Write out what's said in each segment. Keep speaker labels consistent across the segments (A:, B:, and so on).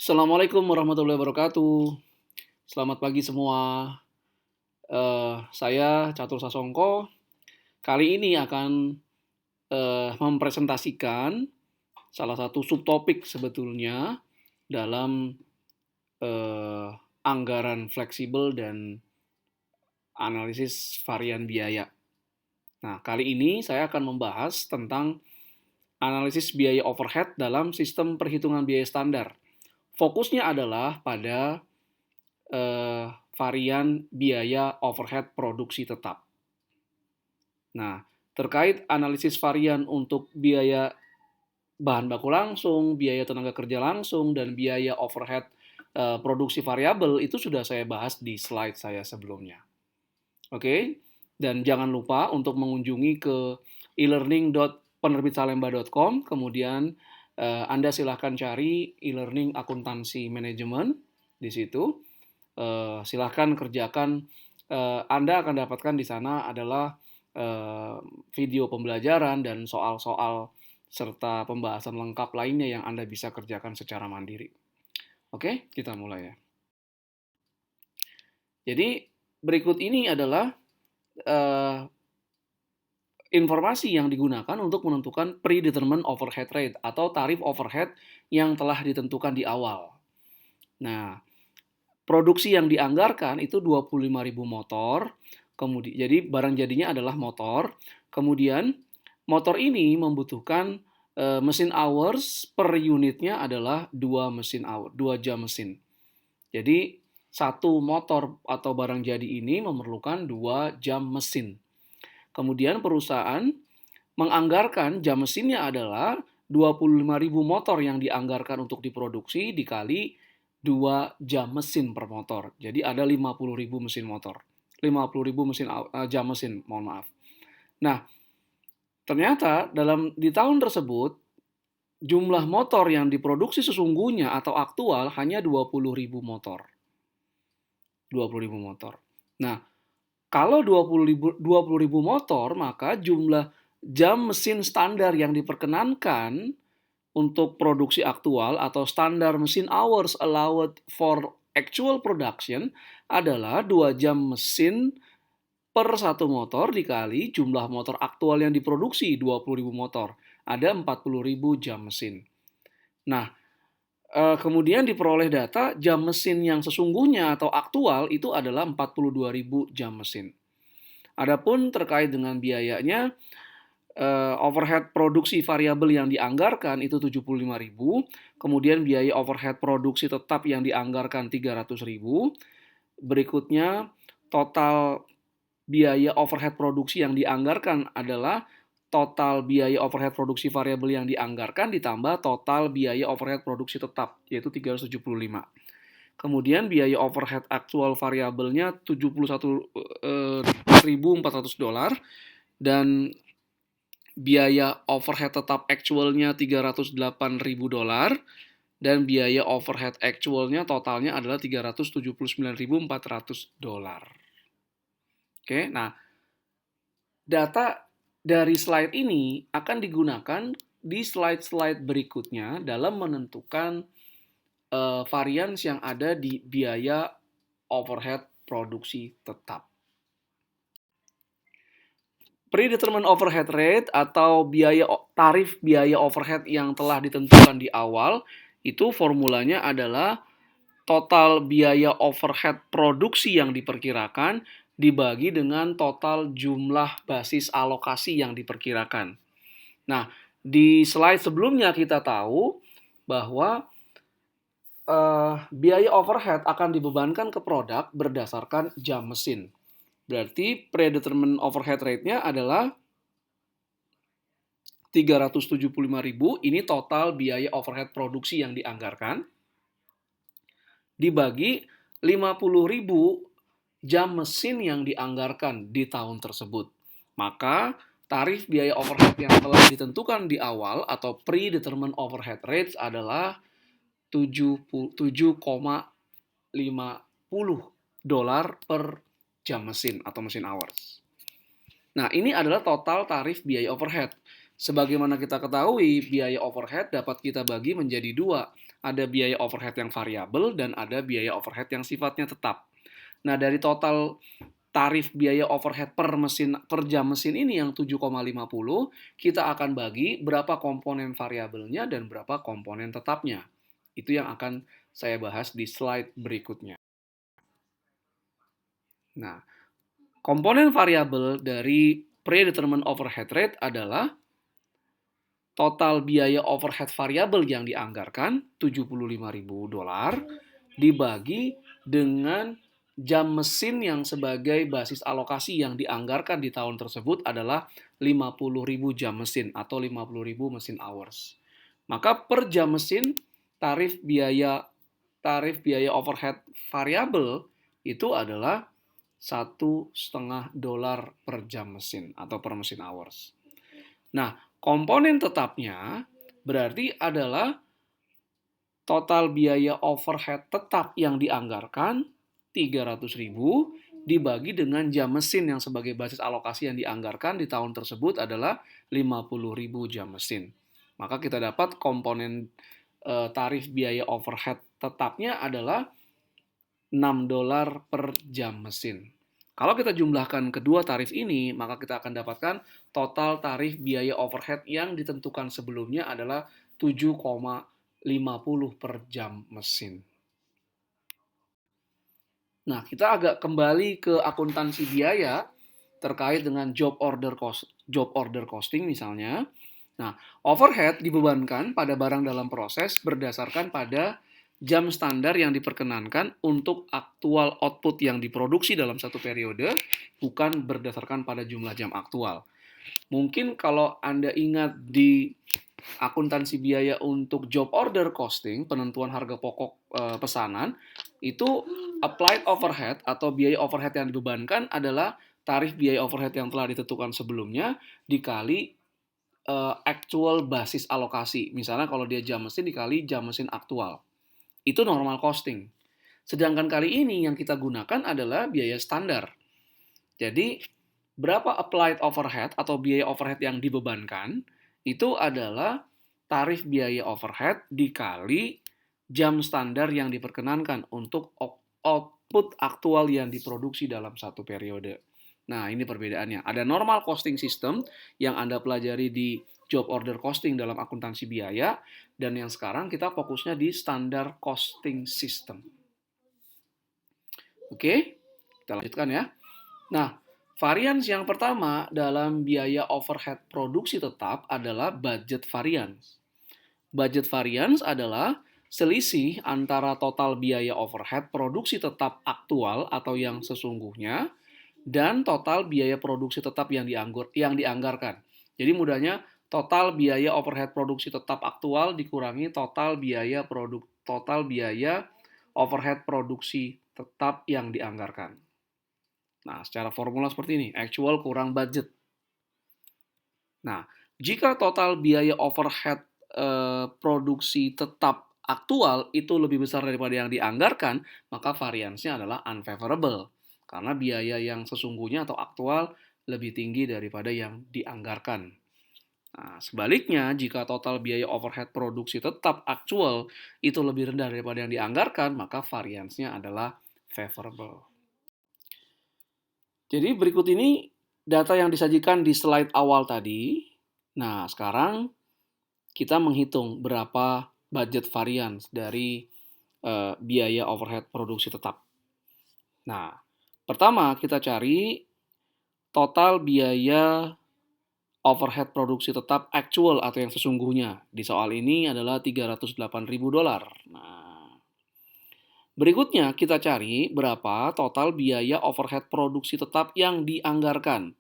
A: Assalamualaikum warahmatullahi wabarakatuh. Selamat pagi semua. Saya Catur Sasongko. Kali ini akan mempresentasikan salah satu subtopik sebetulnya dalam anggaran fleksibel dan analisis varian biaya. Nah, kali ini saya akan membahas tentang analisis biaya overhead dalam sistem perhitungan biaya standar. Fokusnya adalah pada varian biaya overhead produksi tetap. Nah, terkait analisis varian untuk biaya bahan baku langsung, biaya tenaga kerja langsung, dan biaya overhead produksi variabel itu sudah saya bahas di slide saya sebelumnya. Oke, dan jangan lupa untuk mengunjungi ke e-learning.penerbitsalemba.com, kemudian Anda silahkan cari e-learning akuntansi manajemen di situ. Silahkan kerjakan. Anda akan dapatkan di sana adalah video pembelajaran dan soal-soal serta pembahasan lengkap lainnya yang Anda bisa kerjakan secara mandiri. Oke, kita mulai ya. Jadi berikut ini adalah informasi yang digunakan untuk menentukan predetermined overhead rate atau tarif overhead yang telah ditentukan di awal. Nah, produksi yang dianggarkan itu 25.000 motor. Kemudian jadi barang jadinya adalah motor. Kemudian motor ini membutuhkan mesin hours per unitnya adalah 2 jam mesin. Jadi satu motor atau barang jadi ini memerlukan 2 jam mesin. Kemudian perusahaan menganggarkan jam mesinnya adalah 25.000 motor yang dianggarkan untuk diproduksi dikali 2 jam mesin per motor. Jadi ada 50.000 mesin motor. 50.000 jam mesin, mohon maaf. Nah, ternyata di tahun tersebut jumlah motor yang diproduksi sesungguhnya atau aktual hanya 20.000 motor. 20.000 motor. Nah, kalau 20.000 motor, maka jumlah jam mesin standar yang diperkenankan untuk produksi aktual atau standar mesin hours allowed for actual production adalah 2 jam mesin per satu motor dikali jumlah motor aktual yang diproduksi 20.000 motor. Ada 40.000 jam mesin. Nah, kemudian diperoleh data jam mesin yang sesungguhnya atau aktual itu adalah 42.000 jam mesin. Adapun terkait dengan biayanya, overhead produksi variabel yang dianggarkan itu 75.000, kemudian biaya overhead produksi tetap yang dianggarkan 300.000. Berikutnya total biaya overhead produksi yang dianggarkan adalah total biaya overhead produksi variabel yang dianggarkan ditambah total biaya overhead produksi tetap, yaitu 375. Kemudian biaya overhead aktual variabelnya $71.400 dan biaya overhead tetap actualnya $308.000 dan biaya overhead actualnya totalnya adalah $379.400. Oke, nah data dari slide ini akan digunakan di slide-slide berikutnya dalam menentukan varians yang ada di biaya overhead produksi tetap. Predetermined overhead rate atau tarif biaya overhead yang telah ditentukan di awal itu formulanya adalah total biaya overhead produksi yang diperkirakan dibagi dengan total jumlah basis alokasi yang diperkirakan. Nah, di slide sebelumnya kita tahu bahwa biaya overhead akan dibebankan ke produk berdasarkan jam mesin. Berarti predetermined overhead rate-nya adalah 375.000, ini total biaya overhead produksi yang dianggarkan, dibagi 50.000 jam mesin yang dianggarkan di tahun tersebut. Maka tarif biaya overhead yang telah ditentukan di awal atau predetermined overhead rates adalah $7,50 per jam mesin atau mesin hours. Nah, ini adalah total tarif biaya overhead. Sebagaimana kita ketahui, biaya overhead dapat kita bagi menjadi dua. ada biaya overhead yang variabel dan ada biaya overhead yang sifatnya tetap. Nah, dari total tarif biaya overhead per jam mesin ini yang 7,50, kita akan bagi berapa komponen variabelnya dan berapa komponen tetapnya. Itu yang akan saya bahas di slide berikutnya. Nah, komponen variabel dari predetermined overhead rate adalah total biaya overhead variabel yang dianggarkan $75.000 dibagi dengan jam mesin yang sebagai basis alokasi yang dianggarkan di tahun tersebut adalah 50.000 jam mesin atau 50.000 mesin hours. Maka per jam mesin tarif biaya overhead variabel itu adalah $1,5 per jam mesin atau per mesin hours. Nah, komponen tetapnya berarti adalah total biaya overhead tetap yang dianggarkan 300.000 dibagi dengan jam mesin yang sebagai basis alokasi yang dianggarkan di tahun tersebut adalah 50.000 jam mesin. Maka kita dapat komponen tarif biaya overhead tetapnya adalah $6 per jam mesin. Kalau kita jumlahkan kedua tarif ini, maka kita akan dapatkan total tarif biaya overhead yang ditentukan sebelumnya adalah 7,50 per jam mesin. Nah, kita agak kembali ke akuntansi biaya terkait dengan job order costing misalnya. Nah, overhead dibebankan pada barang dalam proses berdasarkan pada jam standar yang diperkenankan untuk aktual output yang diproduksi dalam satu periode, bukan berdasarkan pada jumlah jam aktual. Mungkin kalau Anda ingat di akuntansi biaya untuk job order costing, penentuan harga pokok pesanan, itu applied overhead atau biaya overhead yang dibebankan adalah tarif biaya overhead yang telah ditentukan sebelumnya dikali actual basis alokasi. Misalnya kalau dia jam mesin dikali jam mesin aktual. Itu normal costing. Sedangkan kali ini yang kita gunakan adalah biaya standar. Jadi, berapa applied overhead atau biaya overhead yang dibebankan, itu adalah tarif biaya overhead dikali jam standar yang diperkenankan untuk output aktual yang diproduksi dalam satu periode. Nah, ini perbedaannya. Ada normal costing system yang Anda pelajari di job order costing dalam akuntansi biaya, dan yang sekarang kita fokusnya di standar costing system. Oke, kita lanjutkan ya. Nah, varians yang pertama dalam biaya overhead produksi tetap adalah budget variance. Budget variance adalah selisih antara total biaya overhead produksi tetap aktual atau yang sesungguhnya dan total biaya produksi tetap yang dianggarkan. Jadi mudahnya total biaya overhead produksi tetap aktual dikurangi total biaya overhead produksi tetap yang dianggarkan. Nah, secara formula seperti ini, actual kurang budget. Nah, jika total biaya overhead produksi tetap aktual itu lebih besar daripada yang dianggarkan, maka variansnya adalah unfavorable. Karena biaya yang sesungguhnya atau aktual lebih tinggi daripada yang dianggarkan. Nah, sebaliknya, jika total biaya overhead produksi tetap aktual itu lebih rendah daripada yang dianggarkan, maka variansnya adalah favorable. Jadi berikut ini data yang disajikan di slide awal tadi. Nah, sekarang kita menghitung berapa budget variance dari biaya overhead produksi tetap. Nah, pertama kita cari total biaya overhead produksi tetap actual atau yang sesungguhnya. Di soal ini adalah $308.000. Nah, berikutnya kita cari berapa total biaya overhead produksi tetap yang dianggarkan.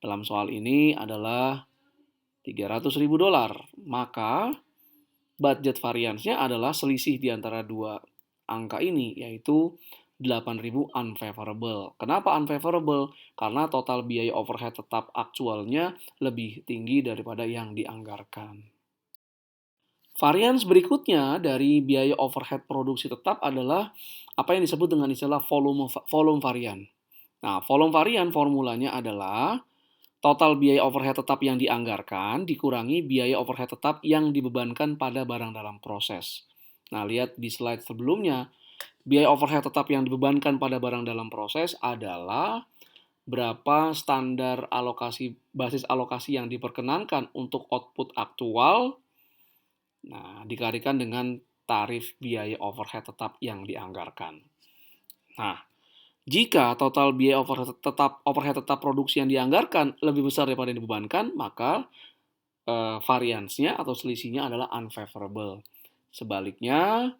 A: Dalam soal ini adalah $300.000. Maka budget variance-nya adalah selisih di antara dua angka ini, yaitu 8.000 unfavorable. Kenapa unfavorable? Karena total biaya overhead tetap aktualnya lebih tinggi daripada yang dianggarkan. Varians berikutnya dari biaya overhead produksi tetap adalah apa yang disebut dengan istilah volume varian. Nah, volume varian formulanya adalah total biaya overhead tetap yang dianggarkan dikurangi biaya overhead tetap yang dibebankan pada barang dalam proses. Nah, lihat di slide sebelumnya, biaya overhead tetap yang dibebankan pada barang dalam proses adalah berapa standar alokasi basis alokasi yang diperkenankan untuk output aktual, nah dikalikan dengan tarif biaya overhead tetap yang dianggarkan. Nah, jika total biaya overhead tetap produksi yang dianggarkan lebih besar daripada yang dibebankan, maka variansnya atau selisihnya adalah unfavorable. Sebaliknya,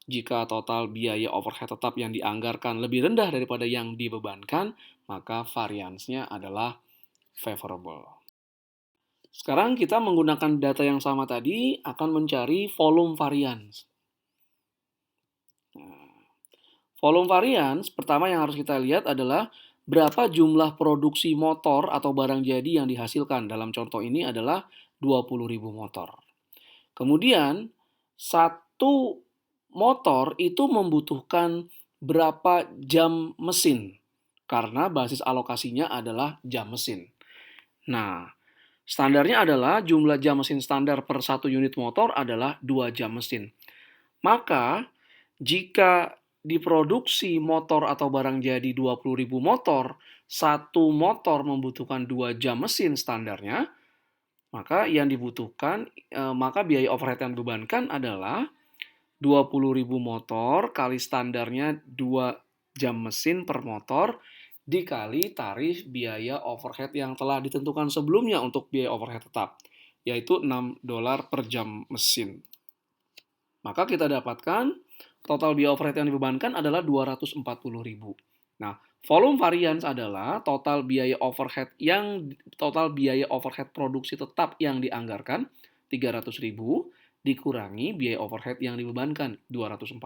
A: jika total biaya overhead tetap yang dianggarkan lebih rendah daripada yang dibebankan, maka variansnya adalah favorable. Sekarang kita menggunakan data yang sama tadi akan mencari volume variance. Nah, volume variance pertama yang harus kita lihat adalah berapa jumlah produksi motor atau barang jadi yang dihasilkan. Dalam contoh ini adalah 20.000 motor. Kemudian, satu motor itu membutuhkan berapa jam mesin, karena basis alokasinya adalah jam mesin. Nah, standarnya adalah jumlah jam mesin standar per satu unit motor adalah 2 jam mesin. Maka, jika diproduksi motor atau barang jadi 20.000 motor, satu motor membutuhkan 2 jam mesin standarnya, maka yang dibutuhkan, maka biaya overhead yang dibebankan adalah 20.000 motor kali standarnya 2 jam mesin per motor dikali tarif biaya overhead yang telah ditentukan sebelumnya untuk biaya overhead tetap, yaitu $6 per jam mesin. Maka kita dapatkan total biaya overhead yang dibebankan adalah 240.000. Nah, volume variance adalah total biaya overhead produksi tetap yang dianggarkan 300.000 dikurangi biaya overhead yang dibebankan 240.000,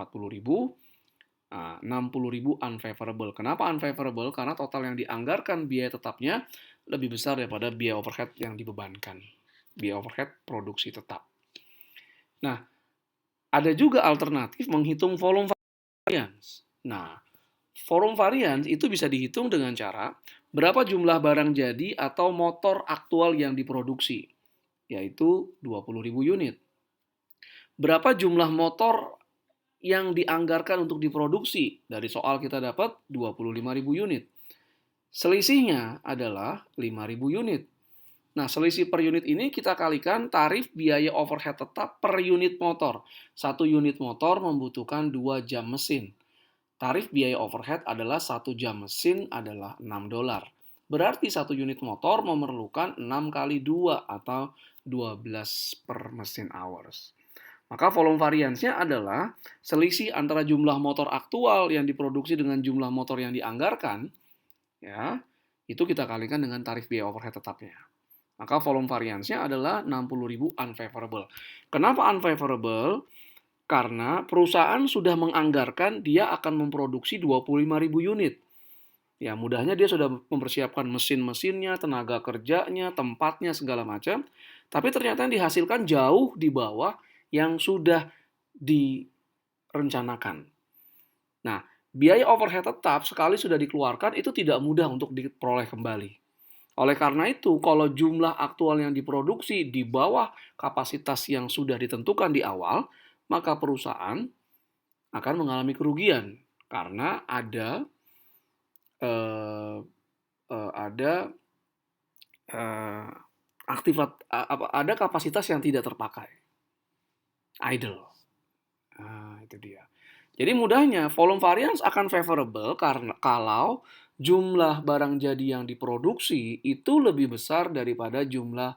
A: 60.000 unfavorable. Kenapa unfavorable? Karena total yang dianggarkan biaya tetapnya lebih besar daripada biaya overhead yang dibebankan. Biaya overhead produksi tetap. Nah, ada juga alternatif menghitung volume variance. Nah, volume variance itu bisa dihitung dengan cara berapa jumlah barang jadi atau motor aktual yang diproduksi, yaitu 20.000 unit. Berapa jumlah motor yang dianggarkan untuk diproduksi? Dari soal kita dapat 25.000 unit. Selisihnya adalah 5.000 unit. Nah, selisih per unit ini kita kalikan tarif biaya overhead tetap per unit motor. Satu unit motor membutuhkan 2 jam mesin. Tarif biaya overhead adalah 1 jam mesin adalah $6. Berarti satu unit motor memerlukan 6 kali 2 atau 12 per mesin hours. Maka volume variance-nya adalah selisih antara jumlah motor aktual yang diproduksi dengan jumlah motor yang dianggarkan, ya, itu kita kalikan dengan tarif biaya overhead tetapnya. Maka volume variance-nya adalah 60.000 unfavorable. Kenapa unfavorable? Karena perusahaan sudah menganggarkan dia akan memproduksi 25.000 unit. Ya, mudahnya dia sudah mempersiapkan mesin-mesinnya, tenaga kerjanya, tempatnya, segala macam. Tapi ternyata yang dihasilkan jauh di bawah yang sudah direncanakan. Nah, biaya overhead tetap sekali sudah dikeluarkan itu tidak mudah untuk diperoleh kembali. Oleh karena itu, kalau jumlah aktual yang diproduksi di bawah kapasitas yang sudah ditentukan di awal, maka perusahaan akan mengalami kerugian karena ada ada kapasitas yang tidak terpakai, idle. Nah, itu dia. Jadi mudahnya volume variance akan favorable karena kalau jumlah barang jadi yang diproduksi itu lebih besar daripada jumlah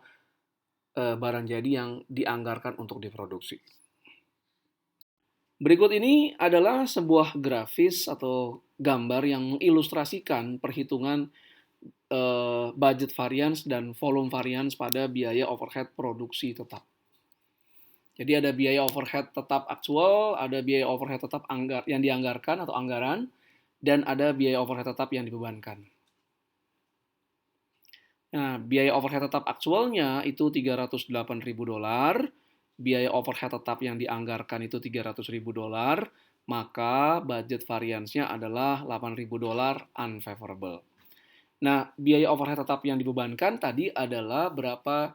A: barang jadi yang dianggarkan untuk diproduksi. Berikut ini adalah sebuah grafis atau gambar yang mengilustrasikan perhitungan budget variance dan volume variance pada biaya overhead produksi tetap. Jadi ada biaya overhead tetap aktual, ada biaya overhead tetap yang dianggarkan atau anggaran, dan ada biaya overhead tetap yang dibebankan. Nah, biaya overhead tetap aktualnya itu $308.000, biaya overhead tetap yang dianggarkan itu $300.000, maka budget variance-nya adalah $8.000 unfavorable. Nah, biaya overhead tetap yang dibebankan tadi adalah berapa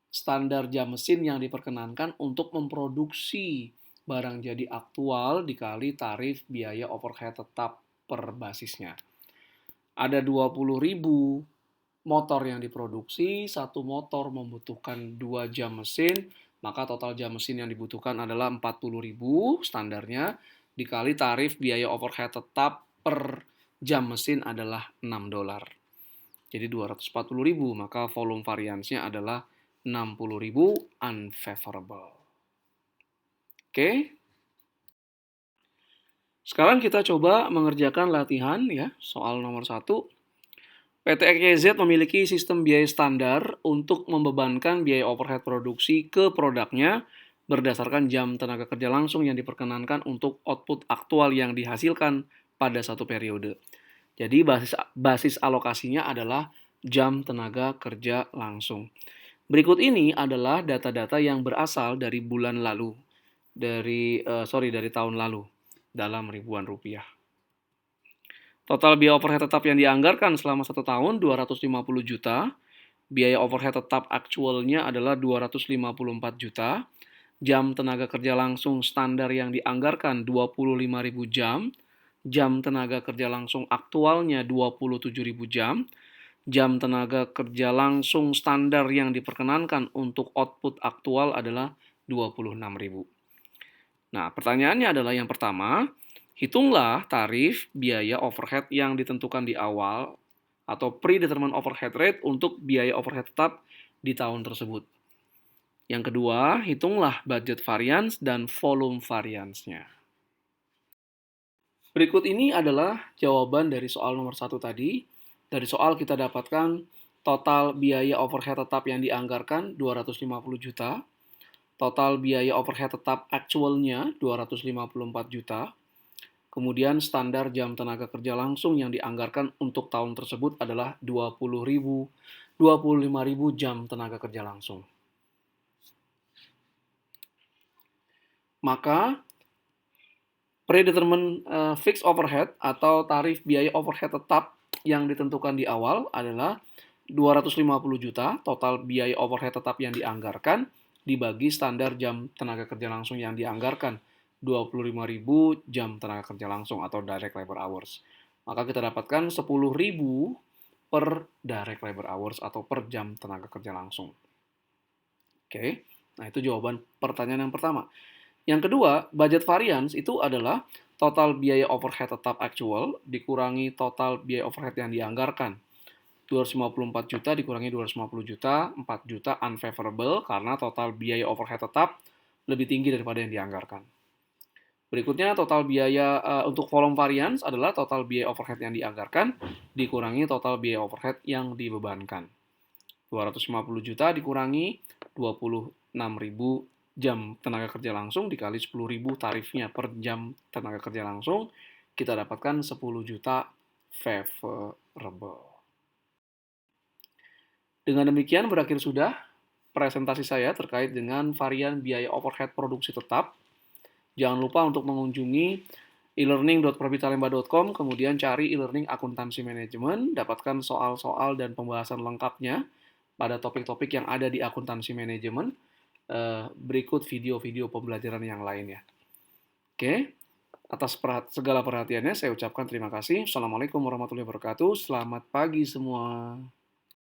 A: standar jam mesin yang diperkenankan untuk memproduksi barang jadi aktual dikali tarif biaya overhead tetap per basisnya. Ada 20.000 motor yang diproduksi, satu motor membutuhkan 2 jam mesin, maka total jam mesin yang dibutuhkan adalah 40.000 standarnya, dikali tarif biaya overhead tetap per jam mesin adalah $6. Jadi 240.000, maka volume variansnya adalah 60.000 unfavorable. Oke. Sekarang kita coba mengerjakan latihan ya, soal nomor 1. PT EKZ memiliki sistem biaya standar untuk membebankan biaya overhead produksi ke produknya berdasarkan jam tenaga kerja langsung yang diperkenankan untuk output aktual yang dihasilkan pada satu periode. Jadi basis alokasinya adalah jam tenaga kerja langsung. Berikut ini adalah data-data yang berasal dari bulan lalu, dari tahun lalu dalam ribuan rupiah. Total biaya overhead tetap yang dianggarkan selama 1 tahun 250 juta. Biaya overhead tetap aktualnya adalah 254 juta. Jam tenaga kerja langsung standar yang dianggarkan 25.000 jam. Jam tenaga kerja langsung aktualnya 27.000 jam. Jam tenaga kerja langsung standar yang diperkenankan untuk output aktual adalah 26.000. Nah, pertanyaannya adalah yang pertama, hitunglah tarif biaya overhead yang ditentukan di awal atau predetermined overhead rate untuk biaya overhead tetap di tahun tersebut. Yang kedua, hitunglah budget variance dan volume variance-nya. Berikut ini adalah jawaban dari soal nomor 1 tadi. Dari soal kita dapatkan total biaya overhead tetap yang dianggarkan 250 juta. Total biaya overhead tetap aktualnya 254 juta. Kemudian standar jam tenaga kerja langsung yang dianggarkan untuk tahun tersebut adalah 25.000 jam tenaga kerja langsung. Maka predetermined fixed overhead atau tarif biaya overhead tetap yang ditentukan di awal adalah 250 juta total biaya overhead tetap yang dianggarkan dibagi standar jam tenaga kerja langsung yang dianggarkan 25.000 jam tenaga kerja langsung atau direct labor hours. Maka kita dapatkan 10.000 per direct labor hours atau per jam tenaga kerja langsung. Oke, nah itu jawaban pertanyaan yang pertama. Yang kedua, budget variance itu adalah total biaya overhead tetap actual dikurangi total biaya overhead yang dianggarkan. 254 juta dikurangi 250 juta, 4 juta unfavorable karena total biaya overhead tetap lebih tinggi daripada yang dianggarkan. Berikutnya total biaya untuk volume variance adalah total biaya overhead yang dianggarkan dikurangi total biaya overhead yang dibebankan. 250 juta dikurangi 26.000 jam tenaga kerja langsung dikali 10.000 tarifnya per jam tenaga kerja langsung, kita dapatkan 10 juta favorable. Dengan demikian berakhir sudah presentasi saya terkait dengan varian biaya overhead produksi tetap. Jangan lupa untuk mengunjungi e-learning.perbitalemba.com, kemudian cari e-learning akuntansi manajemen, dapatkan soal-soal dan pembahasan lengkapnya pada topik-topik yang ada di akuntansi manajemen, berikut video-video pembelajaran yang lainnya. Oke, atas segala perhatiannya saya ucapkan terima kasih. Assalamualaikum warahmatullahi wabarakatuh. Selamat pagi semua.